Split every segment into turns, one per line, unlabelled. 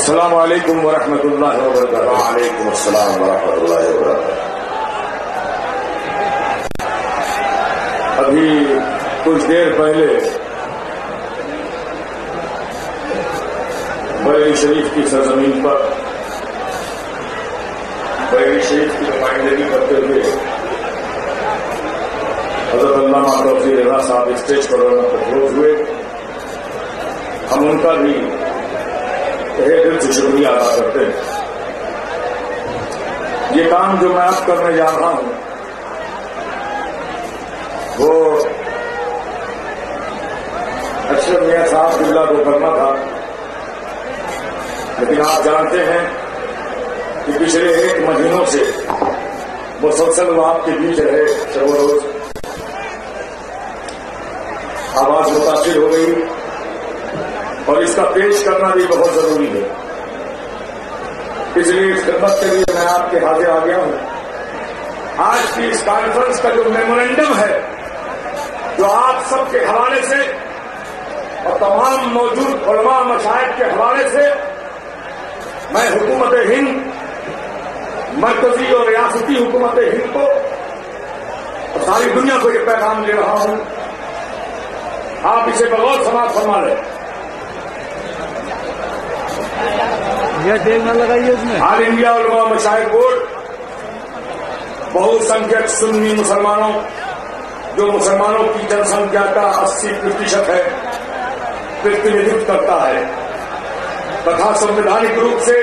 अस्सलामु अलैकुम वरहमतुल्लाहि वबरकातुहू। वालेकुम अस्सलाम वरहमतुल्लाहि वबरकातुहू। अभी कुछ देर पहले बरेली शरीफ की सरजमीन पर बरेली शरीफ की नुमाइंदगी करते हुए हजरत अल्लामा तौसीर रज़ा साहब स्टेज पर रोज हुए। हम उनका भी दिल से शुक्रिया अदा करते हैं। ये काम जो मैं अब करने जा रहा हूं वो अशरफ मियां साहब बिल्ला को करना था, लेकिन आप जानते हैं कि पिछले 1 महीनों से मुसलसल वो आपके बीच रहे, सब रोज आवाज मुतासिर हो गई और इसका पेश करना भी बहुत जरूरी है। इसलिए इस खिदमत के लिए मैं आपके हाजिर आ गया हूं। आज की इस कॉन्फ्रेंस का जो मेमोरेंडम है, जो आप सबके हवाले से और तमाम मौजूद उलमा मशाइख के हवाले से मैं हुकूमत हिंद, मरकजी और रियासती हुकूमत हिंद को और सारी दुनिया को ये पैगाम दे रहा हूं, आप इसे बगौर समाज फरमा लें।
यह देखना लगाइए उसमें।
ऑल इंडिया उलमा मशाइख बोर्ड बहुसंख्यक सुन्नी मुसलमानों, जो मुसलमानों की जनसंख्या का 80% है, प्रतिनिधित्व करता है तथा संवैधानिक रूप से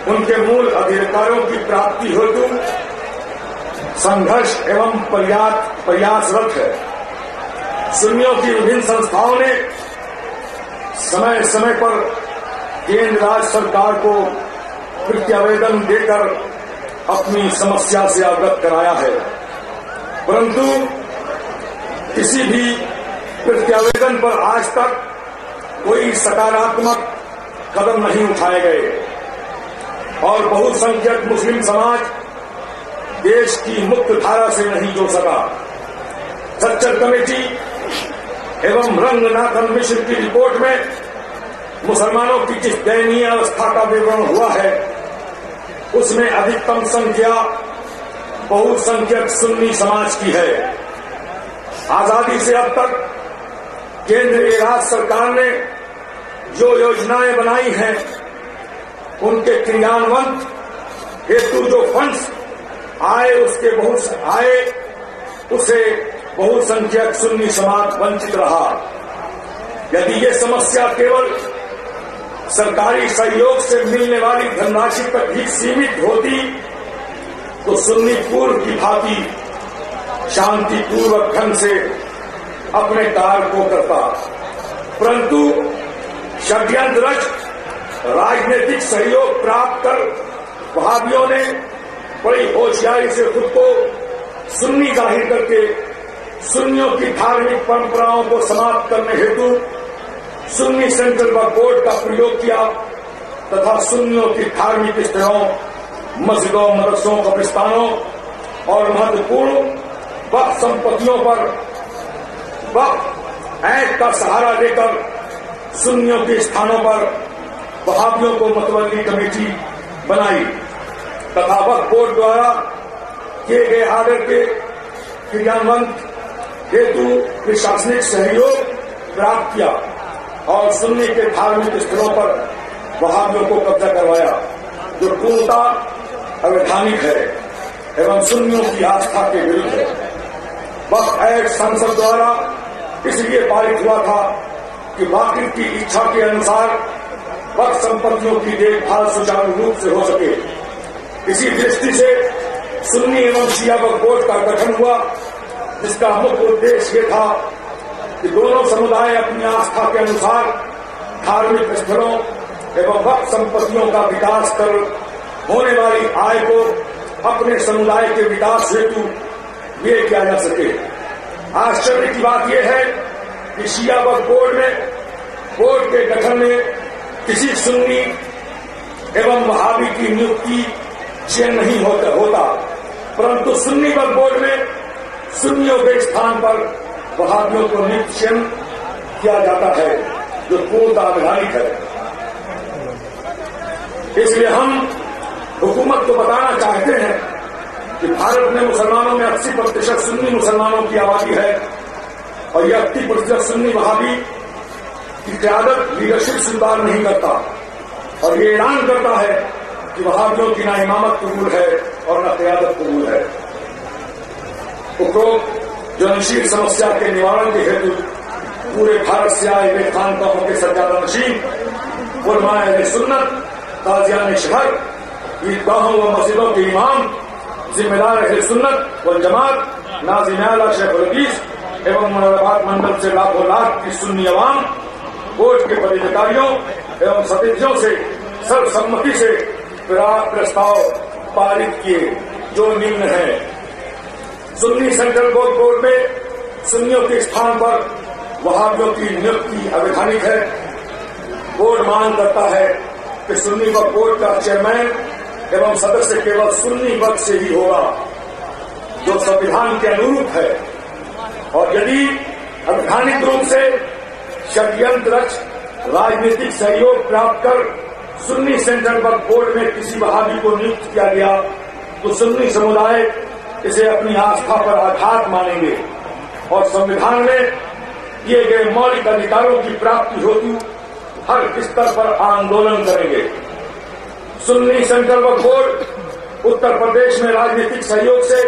उनके मूल अधिकारों की प्राप्ति हेतु संघर्ष एवं प्रयासरत है। सुन्नियों की विभिन्न संस्थाओं ने समय समय पर केंद्र राज्य सरकार को प्रत्यावेदन देकर अपनी समस्या से अवगत कराया है, परंतु किसी भी प्रत्यावेदन पर आज तक कोई सकारात्मक कदम नहीं उठाए गए और बहुसंख्यक मुस्लिम समाज देश की मुख्य धारा से नहीं जुड़ सका। सच्चर कमेटी एवं रंगनाथन मिश्र की रिपोर्ट में मुसलमानों की जिस दयनीय अवस्था का विवरण हुआ है, उसमें अधिकतम संख्या बहुसंख्यक सुन्नी समाज की है। आजादी से अब तक केंद्रीय राज्य सरकार ने जो योजनाएं बनाई हैं, उनके क्रियान्वयन हेतु जो फंड्स आए उसे बहुसंख्यक सुन्नी समाज वंचित रहा। यदि ये समस्या केवल सरकारी सहयोग से मिलने वाली धनराशि तक ही सीमित होती तो सुन्नी पूर्व की भांति शांतिपूर्वक ढंग से अपने कार्य को करता, परंतु षड्यंत्र रच राजनीतिक सहयोग प्राप्त कर वहाबियों ने बड़ी होशियारी से खुद को सुन्नी जाहिर करके सुन्नियों की धार्मिक परंपराओं को समाप्त करने हेतु सुन्नी सेंट्रल वक्फ बोर्ड का प्रयोग किया तथा सुन्नियों की धार्मिक स्थलों, मस्जिदों, मदरसों, कब्रिस्तानों और महत्वपूर्ण वक्फ संपत्तियों पर वक्फ एक्ट का सहारा लेकर सुन्नियों के स्थानों पर वहाबियों को मतवल्ली कमेटी बनाई तथा वक्फ बोर्ड द्वारा किए गए आर्डर के क्रियान्वयन हेतु प्रशासनिक सहयोग प्राप्त किया और सुन्नी के धार्मिक स्थलों पर वहाबियों को कब्जा करवाया, जो पूर्णतः अवैधानिक है एवं सुन्नियों की आस्था के विरुद्ध है। वक्फ एक्ट संसद द्वारा इसलिए पारित हुआ था कि वाकिफ की इच्छा के अनुसार वक्फ संपत्तियों की देखभाल सुचारू रूप से हो सके। इसी दृष्टि से सुन्नी एवं शिया वक्फ बोर्ड का गठन हुआ, जिसका मुख्य उद्देश्य ये था कि दोनों समुदाय अपनी आस्था के अनुसार धार्मिक स्थलों एवं वक्फ संपत्तियों का विकास कर होने वाली आय को अपने समुदाय के विकास हेतु व्यय किया जा सके। आश्चर्य की बात यह है कि शिया वक्फ बोर्ड के गठन में किसी सुन्नी एवं वहाबी की नियुक्ति चयन नहीं होता, परंतु सुन्नी वक्फ बोर्ड में सुन्नियों के स्थान पर वहाबियों को नियुक्त चयन किया जाता है, जो पूर्णतः अवैधानिक है। इसलिए हम हुकूमत को बताना चाहते हैं कि भारत में मुसलमानों में 80% सुन्नी मुसलमानों की आबादी है और यह 80% सुन्नी वहाबी की क़यादत लीडरशिप स्वीकार नहीं करता और ये ऐलान करता है कि वहाबियों की ना इमामत कबूल है और ना क़यादत कबूल है। उपरोक्त जनशील समस्या के निवारण के हेतु पूरे भारत से आए हुए खानकाहों के सज्जादा नशीन उलमाए अहले सुन्नत, काज़ियान शहर, ईदगाहों व मस्जिदों के इमाम, जिम्मेदार अहले सुन्नत व जमात, नाज़िम आला शेखुल हदीस एवं मुरादाबाद मंडल से लाखों लाख की सुन्नी अवाम बोर्ड के पदाधिकारियों एवं सदस्यों से सर्वसम्मति से प्रस्ताव पारित किए, जो निम्न है। सुन्नी सेंट्रल बोर्ड में सुन्नियों के स्थान पर वहाबियों की नियुक्ति अवैधानिक है। बोर्ड मांग करता है कि सुन्नी वक्फ बोर्ड का चेयरमैन एवं सदस्य केवल सुन्नी वर्ग से ही होगा, जो संविधान के अनुरूप है, और यदि अवैधानिक रूप से षड्यंत्र रच राजनीतिक सहयोग प्राप्त कर सुन्नी सेंट्रल वक्फ बोर्ड में किसी वहाबी को नियुक्त किया गया तो सुन्नी समुदाय इसे अपनी आस्था पर आघात मानेंगे और संविधान में किए गए मौलिक अधिकारों की प्राप्ति हेतु हर स्तर पर आंदोलन करेंगे। सुन्नी सेंट्रल वक्फ बोर्ड उत्तर प्रदेश में राजनीतिक सहयोग से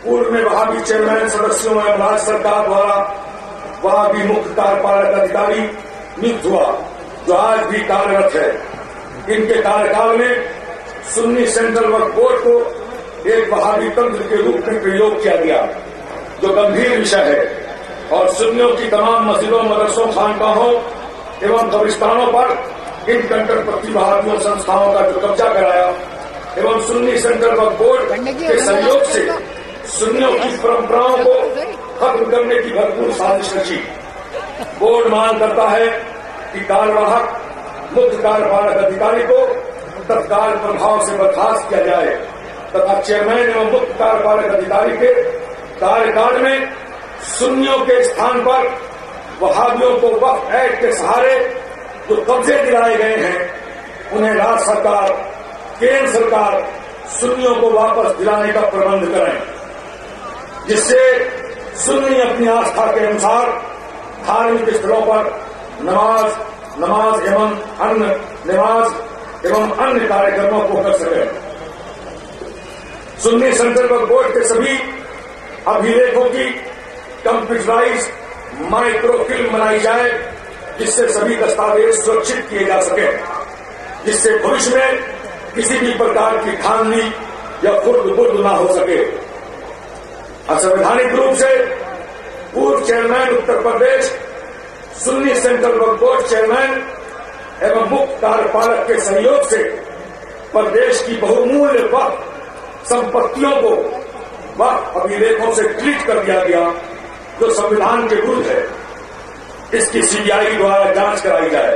पूर्व में वहाबी चेयरमैन सदस्यों एवं राज्य सरकार द्वारा वहाबी मुख्य कार्यपालक अधिकारी नियुक्त हुआ, जो आज भी कार्यरत है। इनके कार्यकाल में सुन्नी सेंट्रल वक्फ बोर्ड को एक वहाबी तंत्र के रूप में प्रयोग किया गया, जो गंभीर विषय है, और सुन्नियों की तमाम मस्जिदों, मदरसों, खानकाहों एवं कब्रिस्तानों पर इन कट्टरपंथी वहाबियों संस्थाओं का जो कब्जा कराया एवं सुन्नी सेंट्रल वक्फ बोर्ड के सहयोग से सुन्नियों की परंपराओं को खत्म करने की भरपूर साजिश रची। बोर्ड मांग करता है कि कार्यवाहक मुख्य कार्यपालक अधिकारी को तत्काल प्रभाव से बर्खास्त किया जाए तथा चेयरमैन एवं मुख्य कार्यपालक अधिकारी के कार्यकाल में सुन्नियों के स्थान पर वहाबियों को वक्फ एक्ट के सहारे जो कब्जे दिलाए गए हैं उन्हें राज्य सरकार, केंद्र सरकार सुन्नियों को वापस दिलाने का प्रबंध करें, जिससे सुन्नी अपनी आस्था के अनुसार धार्मिक स्थलों पर नमाज एवं अन्य कार्यक्रमों को कर सके। सुन्नी सेंट्रल वक्फ बोर्ड के सभी अभिलेखों की कंप्यूटराइज माइक्रोफिल्म बनाई जाए, जिससे सभी दस्तावेज सुरक्षित किए जा सके, जिससे भविष्य में किसी भी प्रकार की धांधली या खुर्द-बुर्द न हो सके। असंवैधानिक रूप से पूर्व चेयरमैन उत्तर प्रदेश सुन्नी सेंट्रल वक्फ बोर्ड चेयरमैन एवं मुख्य कार्यपालक के सहयोग से प्रदेश की बहुमूल्य वक्फ संपत्तियों को वक्फ अभिलेखों से डिलीट कर दिया गया, जो संविधान के विरुद्ध है। इसकी सीबीआई द्वारा जांच कराई जाए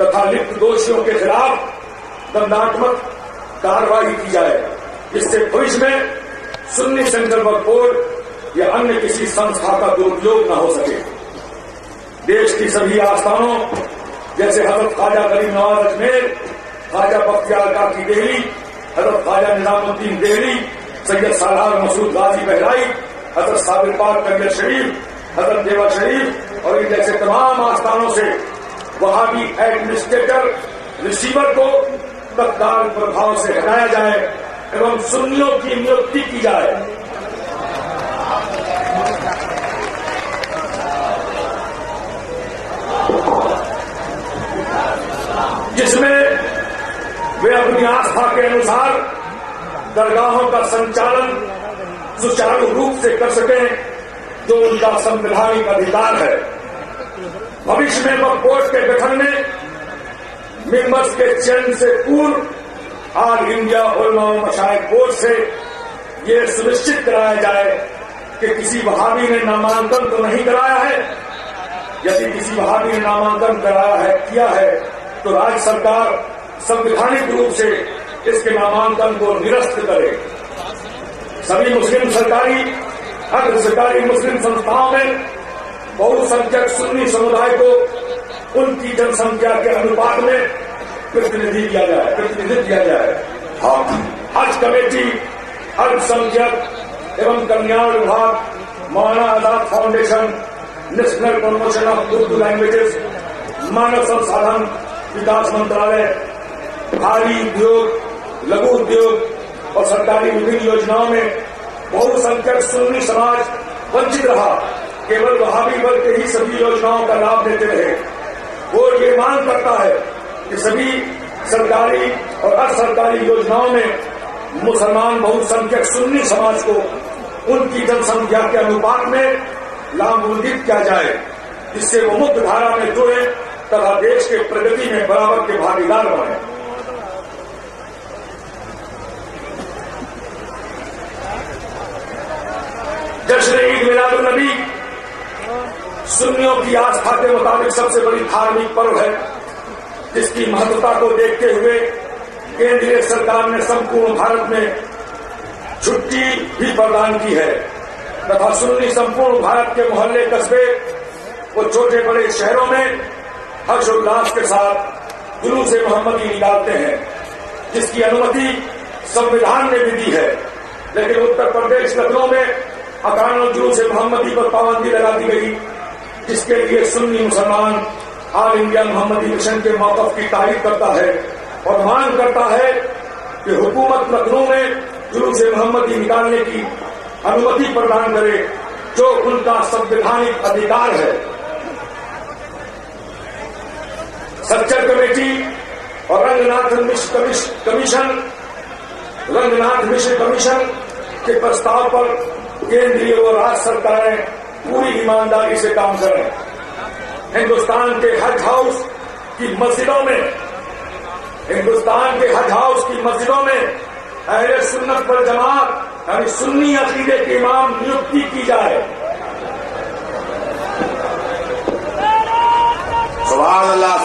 तथा लिप्त दोषियों के खिलाफ दंडात्मक कार्रवाई की जाए, जिससे भविष्य में सुन्नी सेंट्रल वक्फ बोर्ड या अन्य किसी संस्था का दुरुपयोग न हो सके। देश की सभी आस्थानों जैसे हजरत ख्वाजा गरीब नवाज अजमेर, ख्वाजा बख्तियार काकी देहली, हजरत ख्वाजा निजामुद्दीन देहली, सैयद सालार मसूद गाजी बहराई, हजरत साबिर पाक करियर शरीफ, हजरत देवा शरीफ और इन जैसे तमाम आस्थानों से वहाबी एडमिनिस्ट्रेटर रिसीवर को तत्काल प्रभाव से हटाया जाए एवं सुन्नियों की नियुक्ति की जाए। जिसमें वे अपनी आस्था के अनुसार दरगाहों का संचालन सुचारू रूप से कर सकें, जो उनका संवैधानिक अधिकार है। भविष्य में वक्फ बोर्ड के गठन में मेंबर्स के चयन से पूर्व ऑल इंडिया उलमा व मशाइख बोर्ड से ये सुनिश्चित कराया जाए कि किसी वहाबी ने नामांकन तो नहीं कराया है। यदि किसी वहाबी ने नामांकन किया है तो राज्य सरकार संवैधानिक रूप से इसके नामांकन को निरस्त करे। सभी मुस्लिम सरकारी, अर्ध सरकारी मुस्लिम संस्थाओं में बहुसंख्यक सुन्नी समुदाय को उनकी जनसंख्या के अनुपात में प्रतिनिधित्व किया जाए। हज कमेटी, अल्पसंख्यक एवं कल्याण विभाग, Maulana Azad foundation, national promotion of Urdu languages, मानव संसाधन विकास मंत्रालय, भारी उद्योग, लघु उद्योग और सरकारी विभिन्न योजनाओं में बहुसंख्यक सुन्नी समाज वंचित रहा। केवल वहाबी वर्ग के ही सभी योजनाओं का लाभ देते रहे। बोर्ड ये मांग करता है कि सभी सरकारी और अर्ध सरकारी योजनाओं में मुसलमान बहुसंख्यक सुन्नी समाज को उनकी जनसंख्या के अनुपात में लाभान्वित किया जाए, जिससे वो मुक्त धारा में जुड़े तथा देश के प्रगति में बराबर के भागीदार बने। जश्न ईद मिलादुन नबी सुन्नियों की आस्था के मुताबिक सबसे बड़ी धार्मिक पर्व है, जिसकी महत्वता को देखते हुए केंद्रीय सरकार ने संपूर्ण भारत में छुट्टी भी प्रदान की है तथा सुन्नी संपूर्ण भारत के मोहल्ले, कस्बे और छोटे बड़े शहरों में हर्षोल्लास के साथ जुलूस-ए मोहम्मदी निकालते हैं, जिसकी अनुमति संविधान ने भी दी है। लेकिन उत्तर प्रदेश लखनऊ में अकारण जुलूस-ए मोहम्मदी पर पाबंदी लगा दी गई, जिसके लिए सुन्नी मुसलमान ऑल इंडिया मोहम्मदी मिशन के मौक़िफ़ की तारीफ करता है और मांग करता है कि हुकूमत लखनऊ में जुलूस-ए मोहम्मदी निकालने की अनुमति प्रदान करे, जो उनका संवैधानिक अधिकार है। सच्चर कमेटी और रंगनाथ मिश्र कमीशन के प्रस्ताव पर केंद्रीय और राज्य सरकारें पूरी ईमानदारी से काम करें। हिंदुस्तान के हज हाउस की मस्जिदों में अहले सुन्नत वल जमात यानी सुन्नी अकीदे के इमाम नियुक्ति की जाए।
सुभान अल्लाह।